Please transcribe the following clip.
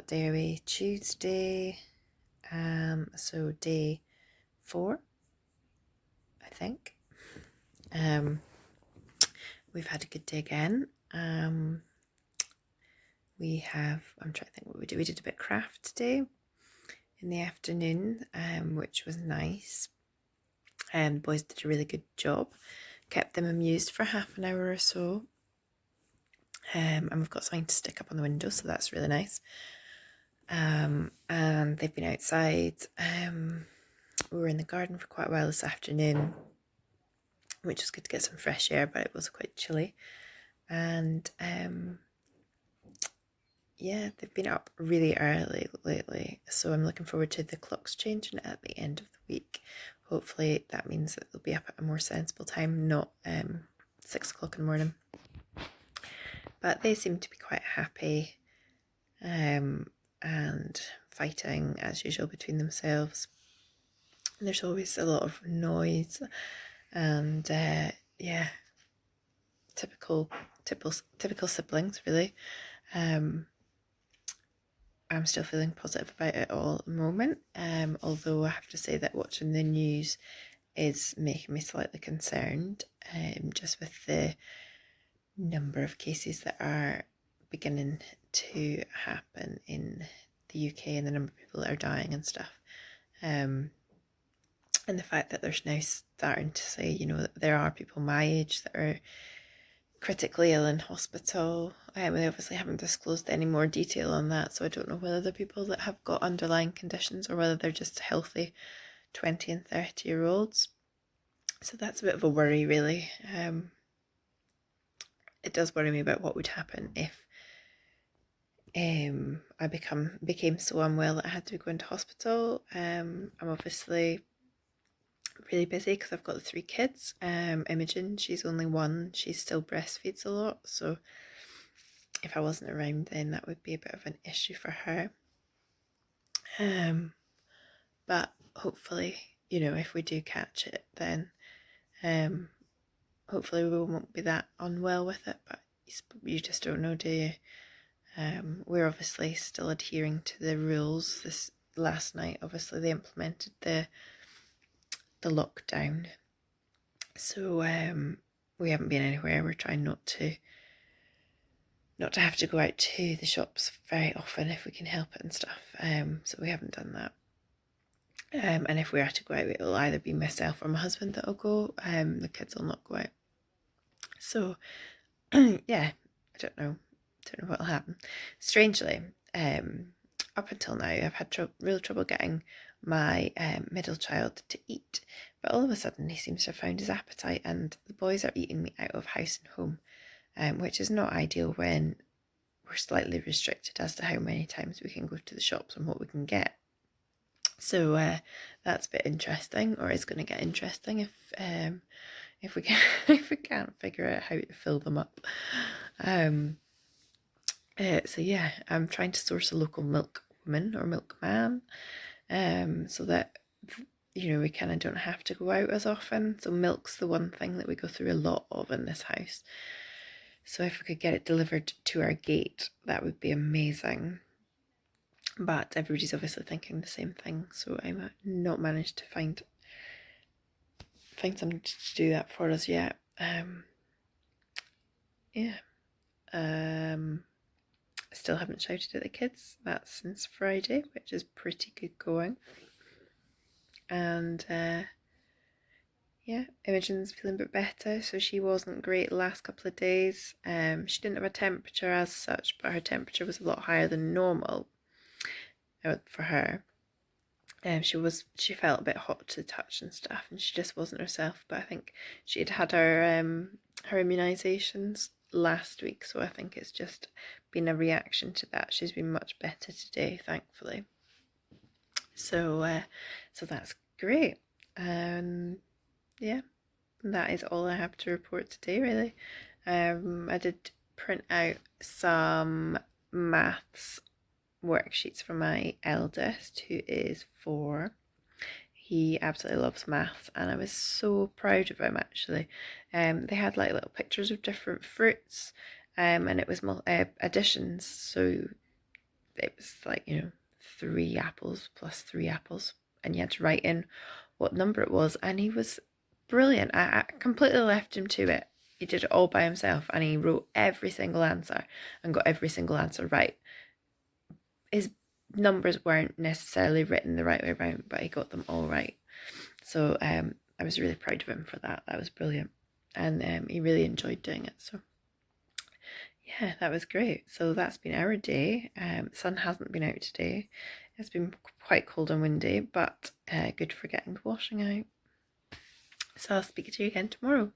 what day are we? Tuesday. So day 4, I think. We've had a good day again. I'm trying to think what we did. We did a bit of craft today in the afternoon, which was nice. The boys did a really good job. Kept them amused for half an hour or so. And we've got something to stick up on the window, so that's really nice. And they've been outside. We were in the garden for quite a while this afternoon, which was good to get some fresh air, but it was quite chilly. And yeah, they've been up really early lately, so I'm looking forward to the clocks changing at the end of the week. Hopefully that means that they'll be up at a more sensible time, not 6 o'clock in the morning. But they seem to be quite happy and fighting as usual between themselves. And there's always a lot of noise and yeah, typical siblings really. I'm still feeling positive about it all at the moment, although I have to say that watching the news is making me slightly concerned, just with the number of cases that are beginning to happen in the UK and the number of people that are dying and stuff. And the fact that there's now starting to say, that there are people my age that are critically ill in hospital. They obviously haven't disclosed any more detail on that, so I don't know whether they're people that have got underlying conditions or whether they're just healthy 20 and 30-year-olds. So that's a bit of a worry, really. It does worry me about what would happen if I became so unwell that I had to go into hospital. I'm obviously really busy because I've got the 3 kids. Imogen, she's only 1. She still breastfeeds a lot, so if I wasn't around then that would be a bit of an issue for her. But hopefully, if we do catch it, then hopefully we won't be that unwell with it, but you just don't know, do you? We're obviously still adhering to the rules. This last night, obviously they implemented the lockdown, so we haven't been anywhere. We're trying not to have to go out to the shops very often if we can help it and stuff, so we haven't done that. And if we are to go out, it'll either be myself or my husband that'll go. The kids will not go out. So yeah, I don't know what'll happen. Strangely, up until now I've had real trouble getting my middle child to eat, but all of a sudden he seems to have found his appetite, and the boys are eating me out of house and home, which is not ideal when we're slightly restricted as to how many times we can go to the shops and what we can get. So that's a bit interesting, or is going to get interesting if we can if we can't figure out how to fill them up. So yeah, I'm trying to source a local milkwoman or milkman, so that we kind of don't have to go out as often. So milk's the one thing that we go through a lot of in this house. So if we could get it delivered to our gate, that would be amazing. But everybody's obviously thinking the same thing, so I'm not managed to find somebody to do that for us yet. Yeah. I still haven't shouted at the kids. That's since Friday, which is pretty good going. And yeah, Imogen's feeling a bit better, so she wasn't great the last couple of days. She didn't have a temperature as such, but her temperature was a lot higher than normal for her. She felt a bit hot to the touch and stuff, and she just wasn't herself. But I think she had had her immunisations last week, so I think it's just been a reaction to that. She's been much better today, thankfully. So that's great. Yeah, that is all I have to report today, really. I did print out some maths worksheets for my eldest, who is 4. He absolutely loves maths, and I was so proud of him, actually. They had like little pictures of different fruits, and it was additions, so it was like, 3 apples plus 3 apples, and you had to write in what number it was, and he was brilliant. I completely left him to it. He did it all by himself, and he wrote every single answer and got every single answer right. His numbers weren't necessarily written the right way around, but he got them all right. So I was really proud of him for that. That was brilliant, and he really enjoyed doing it. So yeah, that was great. So that's been our day. The sun hasn't been out today. It's been quite cold and windy, but good for getting the washing out. So I'll speak to you again tomorrow.